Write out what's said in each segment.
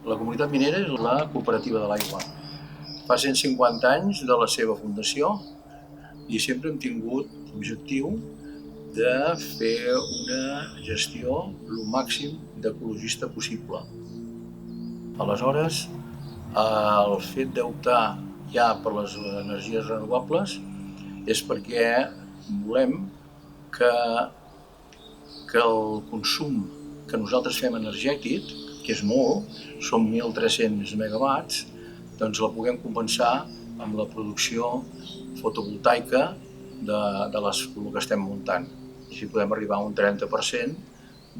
La comunitat minera és la cooperativa de l'aigua. Fa 150 anys de la seva fundació i sempre hem tingut l'objectiu de fer una gestió el màxim d'ecologista possible. Aleshores, el fet d'optar ja per les energies renovables és perquè volem que el consum que nosaltres fem energètic, que és molt, són 1.300 megawatts, doncs la puguem compensar amb la producció fotovoltaica de el que estem muntant. Així podem arribar a un 30%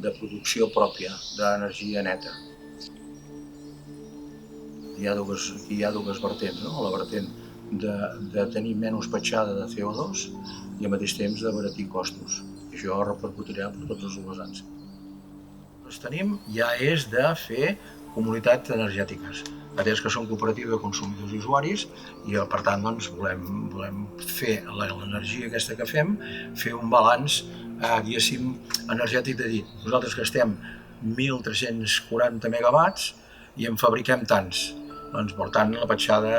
de producció pròpia d'energia neta. Aquí hi ha dues vertents, no? La vertent de tenir menys petjada de CO2 i al mateix temps d'abaratir costos. Això repercutirà per tots els vessants. El que tenim ja és de fer comunitats energètiques, atès que som cooperativa de consumidors i usuaris i per tant doncs, volem fer l'energia aquesta que fem, fer un balanç diguéssim energètic de dir, nosaltres gastem 1.340 megawatts i en fabriquem tants. Doncs, per tant, la petjada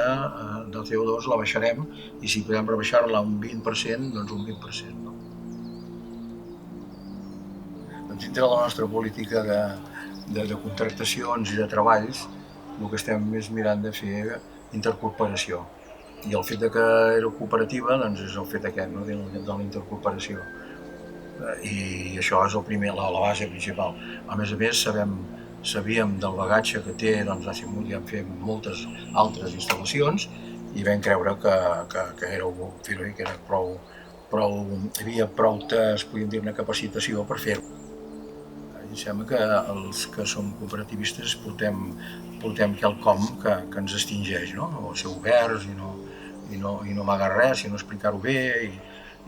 del CO2 la baixarem i si podem rebaixar-la un 20%, doncs un 20%. No? Dintre de la nostra política de contractacions i de treballs, el que estem és mirant de fer intercooperació. I el fet que era cooperativa doncs és el fet aquest, no? De la intercooperació. I això és el primer, la base principal. A més, sabíem del bagatge que té, doncs vam fer moltes altres instal·lacions i vam creure que era hi havia prou, podríem dir, una capacitació per fer-ho. Em sembla que els que som cooperativistes portem quelcom que ens extingeix, no? O ser oberts i no amagar res, sinó explicar-ho bé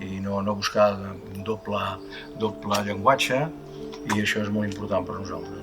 i no buscar doble llenguatge, i això és molt important per nosaltres.